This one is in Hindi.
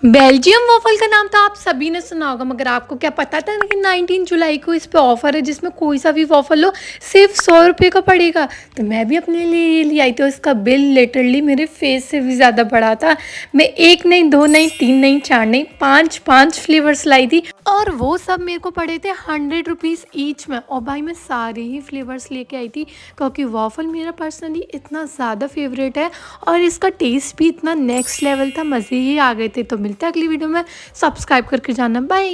बेल्जियम वॉफल का नाम तो आप सभी ने सुना होगा, मगर आपको क्या पता था ना कि 19 जुलाई को इस पे ऑफर है जिसमें कोई सा भी वॉफल लो सिर्फ 100 रुपये का पड़ेगा। तो मैं भी अपने लिए ये ले आई, तो इसका बिल लिटरली मेरे फेस से भी ज़्यादा बड़ा था। मैं एक नहीं, दो नहीं, तीन नहीं, चार नहीं, पाँच पाँच फ्लेवर्स लाई थी, और वो सब मेरे को पड़े थे 100 रुपीज़ ईच में। और भाई मैं सारे ही फ्लेवर्स लेके आई थी, क्योंकि वॉफल मेरा पर्सनली इतना ज़्यादा फेवरेट है और इसका टेस्ट भी इतना नेक्स्ट लेवल था, मज़े ही आ गए थे। तो मिलते हैं अगली वीडियो में, सब्सक्राइब करके जाना, बाय।